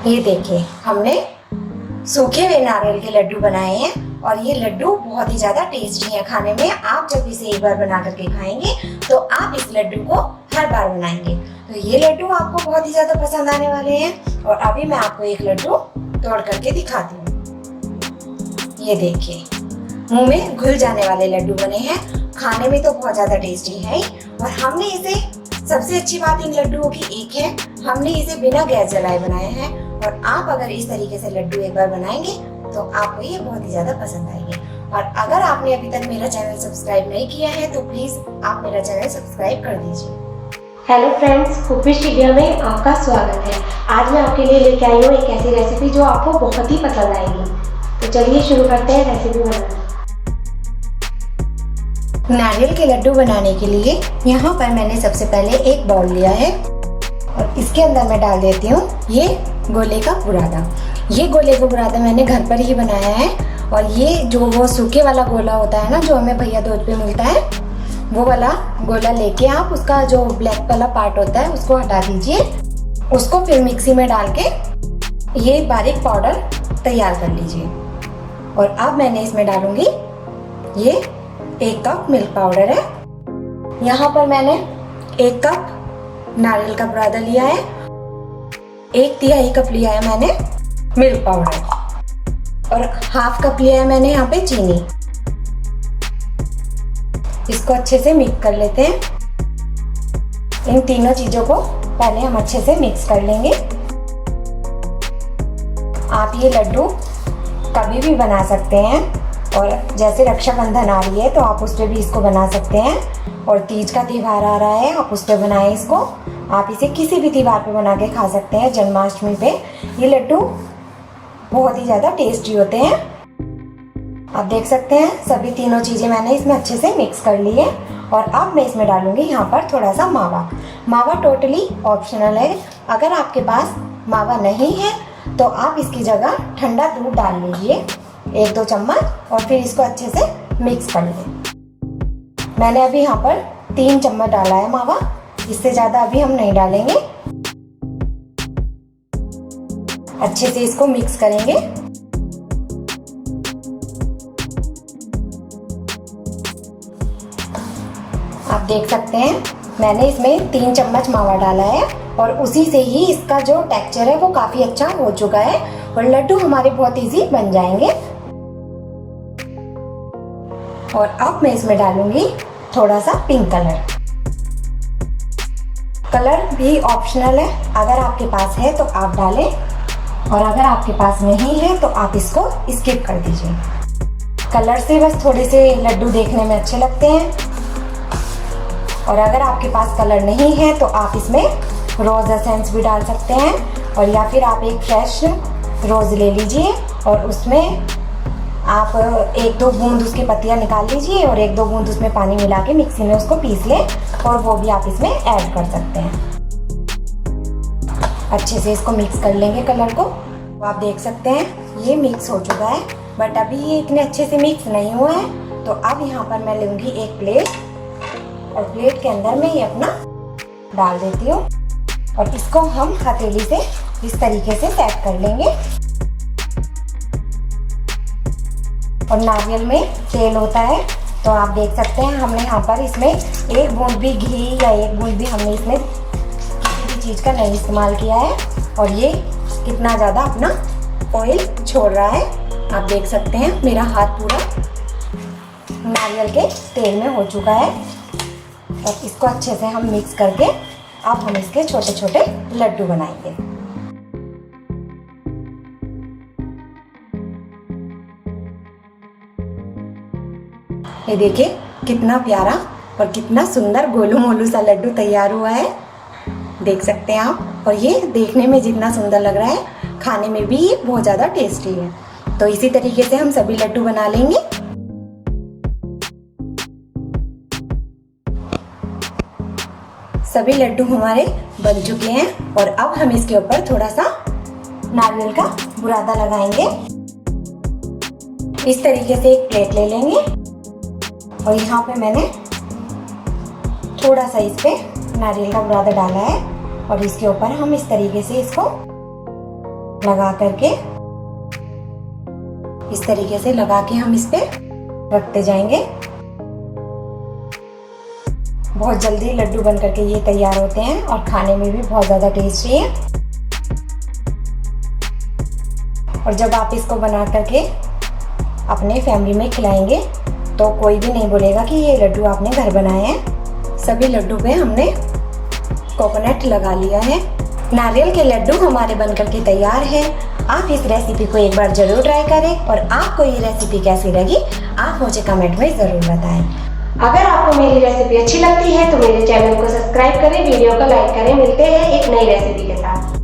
ये देखिए हमने सूखे हुए नारियल के लड्डू बनाए हैं और ये लड्डू बहुत ही ज्यादा टेस्टी है खाने में। आप जब इसे एक बार बना करके खाएंगे तो आप इस लड्डू को हर बार बनाएंगे। तो ये लड्डू आपको बहुत ही ज्यादा पसंद आने वाले हैं। और अभी मैं आपको एक लड्डू तोड़ करके दिखाती हूँ। ये देखिए मुंह में घुल जाने वाले लड्डू बने हैं। खाने में तो बहुत ज्यादा टेस्टी है और हमने इसे, सबसे अच्छी बात इन लड्डुओं की एक है, हमने इसे बिना गैस जलाए बनाए हैं। और आप अगर इस तरीके से लड्डू एक बार बनाएंगे तो आपको ये बहुत ही ज्यादा पसंद आएंगे। और अगर आपने अभी तक मेरा चैनल सब्सक्राइब नहीं किया है तो प्लीज आप मेरा चैनल सब्सक्राइब कर दीजिए। हेलो फ्रेंड्स, खुफिश इंडिया में आपका स्वागत है। आज मैं आपके लिए लेके आई हूँ एक ऐसी रेसिपी जो आपको बहुत ही पसंद आएगी। तो चलिए शुरू करते हैं रेसिपी बनाना। नारियल के लड्डू बनाने के लिए यहाँ पर मैंने सबसे पहले एक बाउल लिया है और इसके अंदर मैं डाल देती हूँ ये गोले का बुरादा। ये गोले का बुरादा मैंने घर पर ही बनाया है। और ये जो वो सूखे वाला गोला होता है ना, जो हमें भैया दूध पे मिलता है, वो वाला गोला लेके आप उसका जो ब्लैक वाला पार्ट होता है उसको हटा दीजिए। उसको फिर मिक्सी में डाल के ये बारीक पाउडर तैयार कर लीजिए। और अब मैंने इसमें डालूंगी ये 1 कप मिल्क पाउडर है। यहाँ पर मैंने 1 कप नारियल का बुरादा लिया है, 1/3 कप लिया है मैंने मिल्क पाउडर और 1/2 कप लिया है मैंने यहाँ पे चीनी। इसको अच्छे से मिक्स कर लेते हैं। इन तीनों चीजों को पहले हम अच्छे से मिक्स कर लेंगे। आप ये लड्डू कभी भी बना सकते हैं और जैसे रक्षाबंधन आ रही है तो आप उस पर भी इसको बना सकते हैं। और तीज का त्यौहार आ रहा है, आप उस पर बनाएं इसको। आप इसे किसी भी त्यौहार पे बना के खा सकते हैं। जन्माष्टमी पे ये लड्डू बहुत ही ज़्यादा टेस्टी होते हैं। आप देख सकते हैं सभी तीनों चीज़ें मैंने इसमें अच्छे से मिक्स कर ली है। और अब मैं इसमें डालूंगी यहाँ पर थोड़ा सा मावा। मावा टोटली ऑप्शनल है। अगर आपके पास मावा नहीं है तो आप इसकी जगह ठंडा दूध डाल लीजिए 1-2 चम्मच और फिर इसको अच्छे से मिक्स कर लें। मैंने अभी यहाँ पर 3 चम्मच डाला है मावा, इससे ज़्यादा अभी हम नहीं डालेंगे। अच्छे से इसको मिक्स करेंगे। आप देख सकते हैं मैंने इसमें 3 चम्मच मावा डाला है और उसी से ही इसका जो टेक्सचर है वो काफ़ी अच्छा हो चुका है और लड्डू हमारे बहुत इजी बन जाएंगे। और अब मैं इसमें डालूंगी थोड़ा सा पिंक कलर। कलर भी ऑप्शनल है, अगर आपके पास है तो आप डालें और अगर आपके पास नहीं है तो आप इसको स्किप कर दीजिए। कलर से बस थोड़े से लड्डू देखने में अच्छे लगते हैं। और अगर आपके पास कलर नहीं है तो आप इसमें रोज एसेंस भी डाल सकते हैं। और या फिर आप एक फ्रेश रोज ले लीजिए और उसमें आप 1-2 बूंद उसकी पत्तियां निकाल लीजिए और 1-2 बूंद उसमें पानी मिला के मिक्सी में उसको पीस लें और वो भी आप इसमें ऐड कर सकते हैं। अच्छे से इसको मिक्स कर लेंगे कलर को। तो आप देख सकते हैं ये मिक्स हो चुका है, बट अभी ये इतने अच्छे से मिक्स नहीं हुआ है। तो अब यहाँ पर मैं लूँगी एक प्लेट और प्लेट के अंदर मैं ये अपना डाल देती हूँ और इसको हम हथेली से इस तरीके से सेट कर लेंगे। और नारियल में तेल होता है तो आप देख सकते हैं हमने यहाँ पर इसमें 1 बूंद भी घी या 1 बूंद भी हमने इसमें किसी भी चीज़ का नहीं इस्तेमाल किया है। और ये कितना ज़्यादा अपना ऑयल छोड़ रहा है। आप देख सकते हैं मेरा हाथ पूरा नारियल के तेल में हो चुका है। और इसको अच्छे से हम मिक्स करके अब हम इसके छोटे छोटे लड्डू बनाएंगे। ये देखिए कितना प्यारा और कितना सुंदर गोलू मोलू सा लड्डू तैयार हुआ है, देख सकते हैं आप। और ये देखने में जितना सुंदर लग रहा है खाने में भी ये बहुत ज़्यादा टेस्टी है। तो इसी तरीके से हम सभी लड्डू बना लेंगे। सभी लड्डू हमारे बन चुके हैं और अब हम इसके ऊपर थोड़ा सा नारियल का बुरादा लगाएंगे। इस तरीके से एक प्लेट ले लेंगे और यहाँ पे मैंने थोड़ा सा इस पे नारियल का बुरादा डाला है और इसके ऊपर हम इस तरीके से इसको लगा करके इस तरीके से लगा के हम इस पे रखते जाएंगे। बहुत जल्दी लड्डू बन करके ये तैयार होते हैं और खाने में भी बहुत ज़्यादा टेस्टी है। और जब आप इसको बना करके अपने फैमिली में खिलाएंगे तो कोई भी नहीं बोलेगा कि ये लड्डू आपने घर बनाए हैं। सभी लड्डू पे हमने कोकोनट लगा लिया है। नारियल के लड्डू हमारे बनकर के तैयार है। आप इस रेसिपी को एक बार जरूर ट्राई करें और आपको ये रेसिपी कैसी लगी आप मुझे कमेंट में ज़रूर बताएं। अगर आपको मेरी रेसिपी अच्छी लगती है तो मेरे चैनल को सब्सक्राइब करें, वीडियो को लाइक करें। मिलते हैं एक नई रेसिपी के साथ।